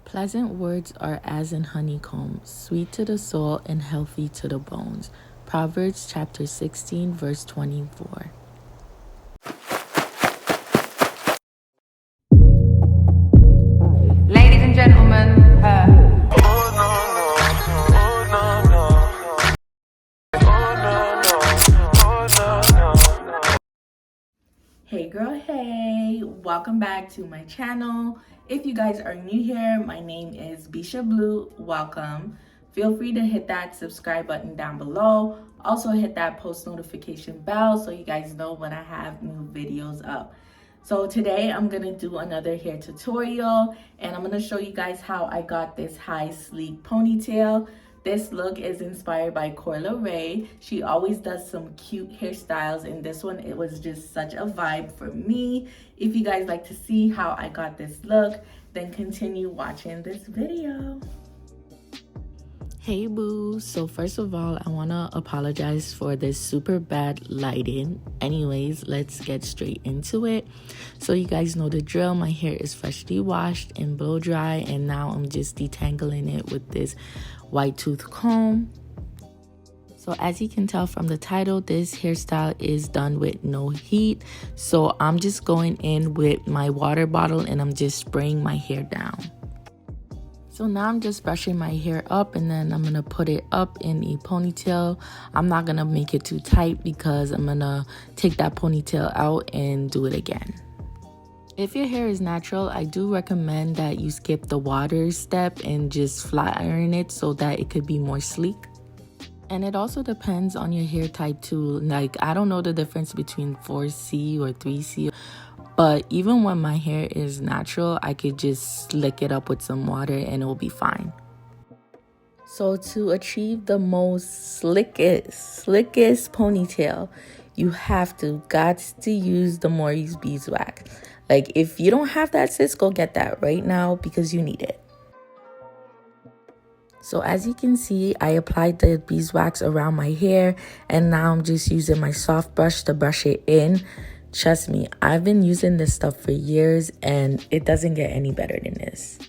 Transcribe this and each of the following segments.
Pleasant words are as an honeycomb, sweet to the soul and healthy to the bones. Proverbs chapter 16, verse 24. Ladies and gentlemen, Hey girl, hey, welcome back to my channel. If you guys are new here, my name is Bisha Blue. Welcome. Feel free to hit that subscribe button down below. Also hit that post notification bell so you guys know when I have new videos up. So today I'm gonna do another hair tutorial and I'm gonna show you guys how I got this high sleek ponytail. This look is inspired by Corla Ray. She always does some cute hairstyles, and this one, it was just such a vibe for me. If you guys like to see how I got this look, then continue watching this video. Hey boo, so first of all, I want to apologize for this super bad lighting. Anyways, let's get straight into it. So you guys know the drill. My hair is freshly washed and blow dry, and now I'm just detangling it with this white tooth comb. So as you can tell from the title, this hairstyle is done with no heat. So I'm just going in with my water bottle and I'm just spraying my hair down. So now I'm just brushing my hair up and then I'm going to put it up in a ponytail. I'm not going to make it too tight because I'm going to take that ponytail out and do it again. If your hair is natural, I do recommend that you skip the water step and just flat iron it so that it could be more sleek. And it also depends on your hair type too. Like, I don't know the difference between 4C or 3C. But even when my hair is natural, I could just slick it up with some water and it will be fine. So to achieve the most slickest ponytail, you have got to use the Morris beeswax. Like, if you don't have that, sis, go get that right now because you need it. So as you can see, I applied the beeswax around my hair and now I'm just using my soft brush to brush it in. Trust me, I've been using this stuff for years and it doesn't get any better than this.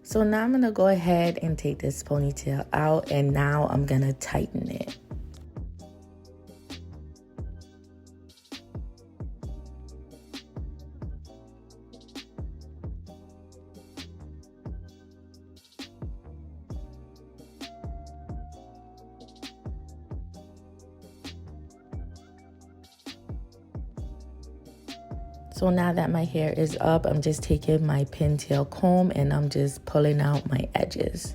So now I'm going to go ahead and take this ponytail out and now I'm going to tighten it. So now that my hair is up, I'm just taking my pintail comb and I'm just pulling out my edges.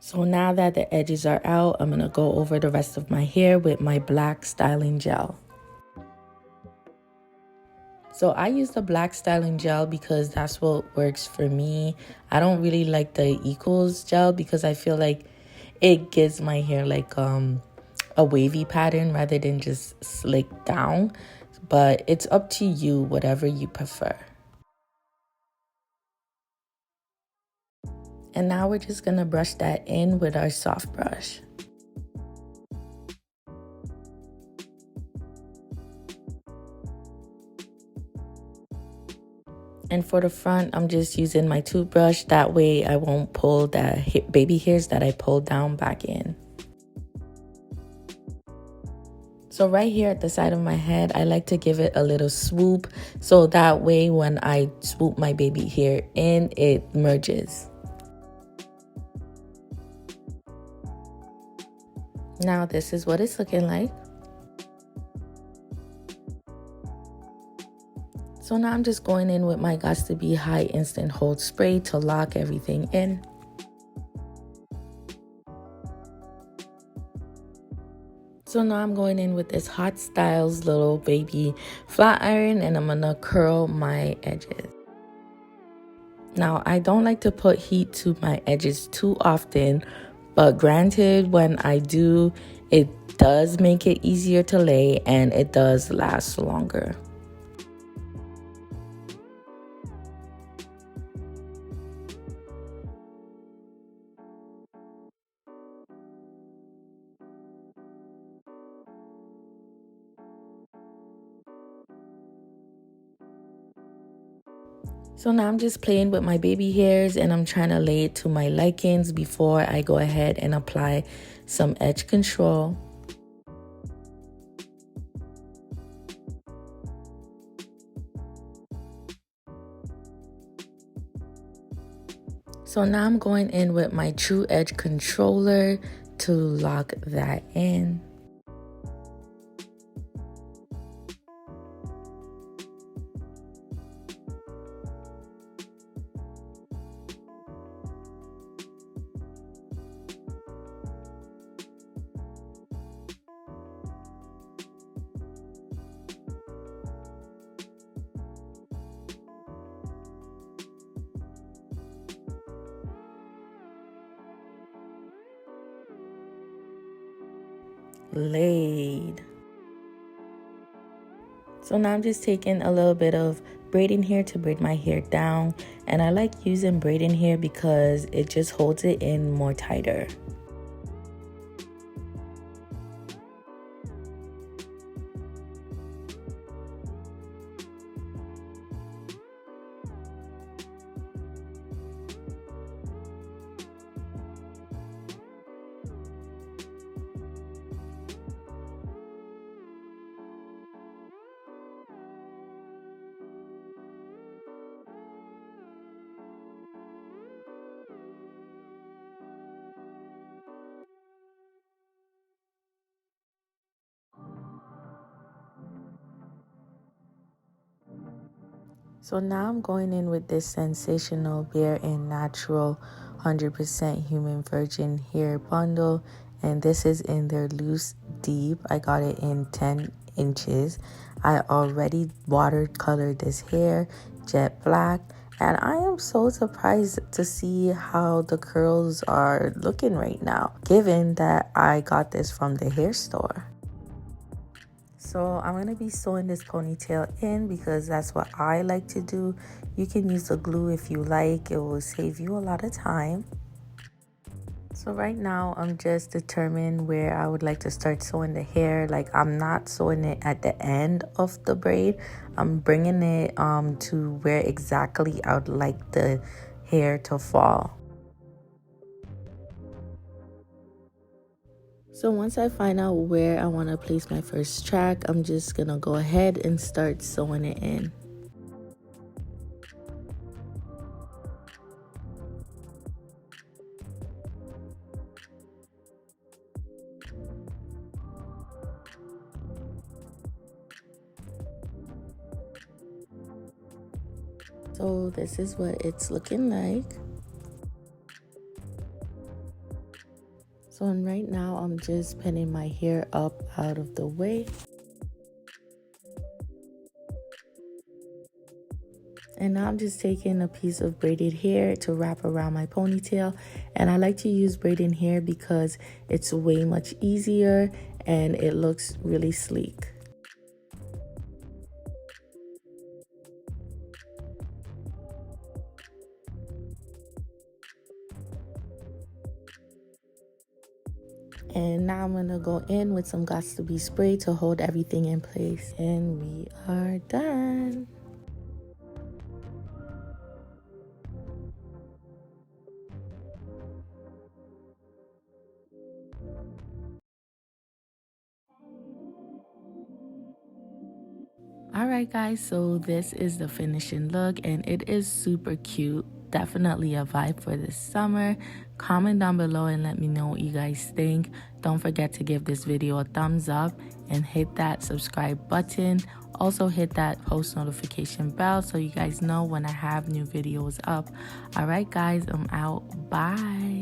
So now that the edges are out, I'm going to go over the rest of my hair with my black styling gel. So I use the black styling gel because that's what works for me. I don't really like the Equals gel because I feel like it gives my hair like a wavy pattern rather than just slick down. But it's up to you, whatever you prefer. And now we're just going to brush that in with our soft brush. And for the front, I'm just using my toothbrush. That way I won't pull the baby hairs that I pulled down back in. So right here at the side of my head, I like to give it a little swoop. So that way when I swoop my baby hair in, it merges. Now this is what it's looking like. So now I'm just going in with my Gots to Be High Instant Hold Spray to lock everything in. So now I'm going in with this Hot Styles little baby flat iron and I'm gonna curl my edges. Now I don't like to put heat to my edges too often, But granted, when I do, it does make it easier to lay and it does last longer. So now I'm just playing with my baby hairs and I'm trying to lay it to my likings before I go ahead and apply some edge control. So now I'm going in with my True Edge controller to lock that in. Laid. So now I'm just taking a little bit of braiding hair to braid my hair down, and I like using braiding hair because it just holds it in more tighter. So now I'm going in with this sensational Bare and Natural 100% Human Virgin hair bundle, and this is in their loose deep. I got it in 10 inches. I already watercolored this hair jet black, and I am so surprised to see how the curls are looking right now, given that I got this from the hair store. So I'm going to be sewing this ponytail in because that's what I like to do. You can use the glue if you like. It will save you a lot of time. So right now I'm just determining where I would like to start sewing the hair. Like, I'm not sewing it at the end of the braid. I'm bringing it to where exactly I would like the hair to fall. So once I find out where I want to place my first track, I'm just going to go ahead and start sewing it in. So this is what it's looking like. So right now I'm just pinning my hair up out of the way. And now I'm just taking a piece of braided hair to wrap around my ponytail. And I like to use braided hair because it's way much easier and it looks really sleek. And now I'm gonna go in with some Gots to Be spray to hold everything in place. And we are done. Alright guys, so this is the finishing look and it is super cute. Definitely a vibe for this summer. Comment down below and let me know what you guys think. Don't forget to give this video a thumbs up and hit that subscribe button. Also hit that post notification bell so you guys know when I have new videos up. Alright guys, I'm out. Bye.